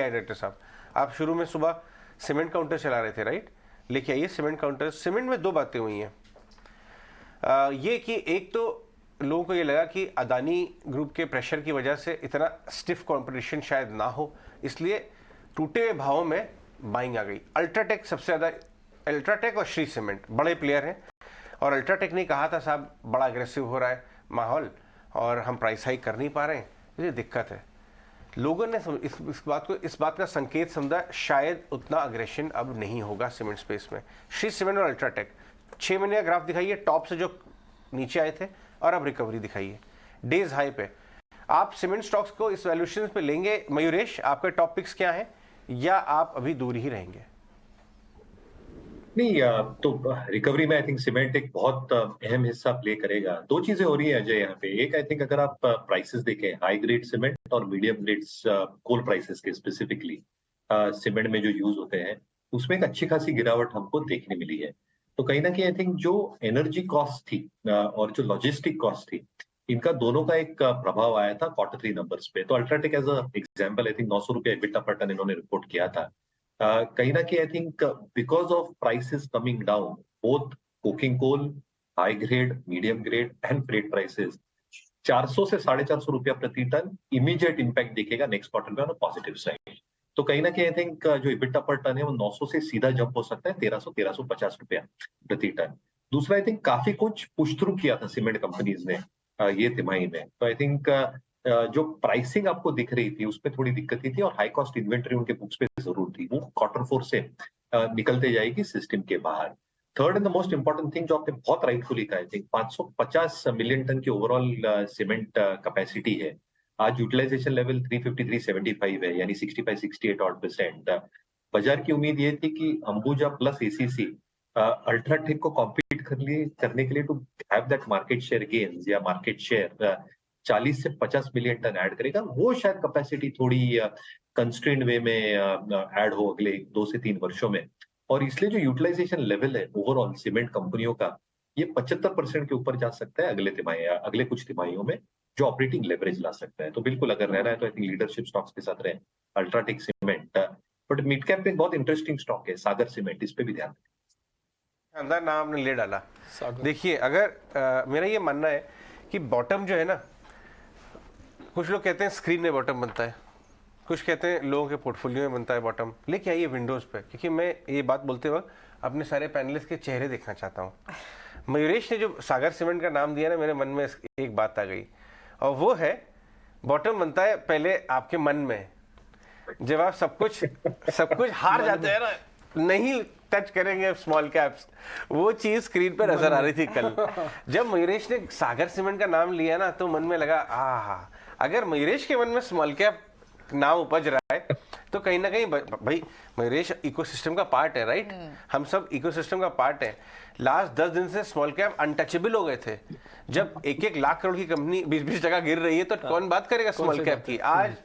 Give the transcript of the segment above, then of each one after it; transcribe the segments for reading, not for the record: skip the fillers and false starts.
Director साहब, आप शुरू में सुबह सीमेंट काउंटर चला रहे थे, राइट? लेके आइए सीमेंट काउंटर। सीमेंट में दो बातें हुई हैं। ये कि एक तो लोगों को ये लगा कि अदानी ग्रुप के प्रेशर की वजह से इतना स्टिफ कंपटीशन शायद ना हो, इसलिए टूटे हुए भावों में बाइंग आ गई। अल्ट्राटेक सबसे ज़्यादा, अल्ट्राटेक और श्री सीमेंट बड़े प्लेयर हैं, और अल्ट्राटेक ने कहा था साहब बड़ा अग्रेसिव हो रहा है माहौल और हम प्राइस हाइक कर नहीं पा रहे हैं, ये दिक्कत है। लोगों ने इस बात का संकेत समझा शायद उतना अग्रेशन अब नहीं होगा सीमेंट स्पेस में। श्री सीमेंट और अल्ट्राटेक 6 महीने का ग्राफ दिखाइए, टॉप से जो नीचे आए थे और अब रिकवरी दिखाइए, डेज हाई पे। आप सीमेंट स्टॉक्स को इस वैल्यूएशन पे लेंगे मयूरेश? आपके टॉप पिक्स क्या हैं, या आप अभी दूर ही रहेंगे? नहीं, तो रिकवरी में आई थिंक सीमेंट एक बहुत अहम हिस्सा प्ले करेगा। दो चीजें हो रही है अजय यहाँ पे। एक, आई थिंक अगर आप प्राइसेस देखें, हाई ग्रेड सीमेंट और मीडियम ग्रेड कोल प्राइसेस के स्पेसिफिकली सीमेंट में जो यूज होते हैं, उसमें एक अच्छी खासी गिरावट हमको देखने मिली है। तो कहीं ना कहीं आई थिंक जो एनर्जी कॉस्ट थी और जो लॉजिस्टिक कॉस्ट थी, इनका दोनों का एक प्रभाव आया था Q3 नंबर्स पे। तो UltraTech as a example, I think 900 रुपया EBITDA पर टन इन्होंने रिपोर्ट किया था। कहीं ना कहीं I think because of prices coming down, both coking coal, high grade, medium grade and freight prices, 400 से 450 रुपया प्रति टन इमीडिएट इंपैक्ट दिखेगा नेक्स्ट क्वार्टर में ऑन पॉजिटिव साइड। तो कहीं ना कहीं आई थिंक जो EBITDA पर टन है वो 900 से सीधा जंप हो सकता है 1300-1350 रुपया प्रति टन। दूसरा, आई थिंक काफी कुछ पुश थ्रू किया था सीमेंट कंपनीज ने ये तिमाही में। तो आई थिंक जो प्राइसिंग आपको दिख रही थी उसमें थोड़ी दिक्कत थी, और हाई कॉस्ट इन्वेंट्री उनके बुक्स पे जरूर थी, वो Q4 से निकलते जाएगी सिस्टम के बाहर। Third and the most important thing जो आपने बहुत राइटफुली कहा, आई थिंक 550 मिलियन टन की ओवरऑल सीमेंट कैपेसिटी है। आज यूटिलाइजेशन लेवल 350-375 है, यानी 65-68% बाजार की उम्मीद ये थी कि अंबुजा प्लस एसीसी अल्ट्राटेक को कॉम्पीट करने के लिए to have that market share gains या मार्केट शेयर 40 से 50 मिलियन टन ऐड करेगा। वो शायद कैपेसिटी थोड़ी कंस्ट्रेंड वे में ऐड हो अगले 2 से 3 वर्षों में, और इसलिए जो यूटिलाइजेशन लेवल है ओवरऑल सीमेंट कंपनियों का, ये 75% के ऊपर जा सकता है अगले कुछ तिमाहियों में, जो ऑपरेटिंग लेवरेज ला सकता है। तो बिल्कुल अगर रहना है तो आई थिंक लीडरशिप स्टॉक्स के साथ रहे UltraTech cement. But mid cap में बहुत इंटरेस्टिंग स्टॉक है सागर सीमेंट, इस पे भी ध्यान दें। अंदर नाम आपने ले डाला। देखिए, अगर मेरा ये मानना है कि बॉटम जो है ना, कुछ लोग कहते हैं स्क्रीन में बॉटम बनता है, कुछ कहते हैं लोगों के पोर्टफोलियो में बनता है बॉटम। लेके आइए विंडोज पे, क्योंकि मैं ये बात बोलते वक्त अपने सारे पैनलिस्ट के चेहरे देखना चाहता हूँ। मयूरेश ने जो सागर सीमेंट का नाम दिया ना, मेरे मन में एक बात आ गई, और वो है बॉटम बनता है पहले आपके मन में, जब आप सब कुछ हार जाते हैं ना, नहीं टच करेंगे स्मॉल कैप्स, वो चीज स्क्रीन पे नजर आ रही थी कल। जब मयूरेश ने सागर सीमेंट का नाम लिया ना, तो मन में लगा आहा, अगर मयूरेश के मन में स्मॉल कैप नाम उपज रहा है तो कहीं ना कहीं भाई मयूरेश इकोसिस्टम का पार्ट है, राइट? हम सब इकोसिस्टम का पार्ट है। लास्ट 10 दिन से स्मॉल कैप अनटचेबल हो गए थे। जब 1-1 लाख करोड़ की कंपनी 20-20 टका गिर रही है तो कौन बात करेगा स्मॉल कैप की? आज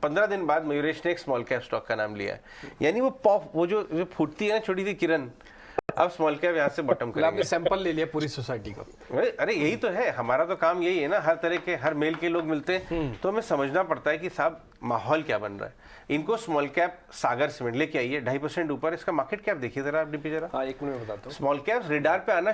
15 दिन बाद मयूरेश ने एक स्मॉल कैप स्टॉक का नाम लिया है, यानी वो पॉप, वो जो फूटती है ना छोटी सी किरण, अब स्मॉल कैप यहाँ से बॉटम करेंगे। आपने सैंपल ले लिया पूरी सोसाइटी का। अरे यही तो है, हमारा तो काम यही है ना, हर तरह के हर मेल के लोग मिलते हैं, तो हमें समझना पड़ता है कि साहब माहौल क्या बन रहा है। इनको स्मॉल कैप सागर सीमेंट लेके आइए 2.5% ऊपर, इसका मार्केट कैप देखिए जरा आप डीपी जरा। हाँ, 1 मिनट में बताता हूँ। स्मॉल कैप रेडार पे आना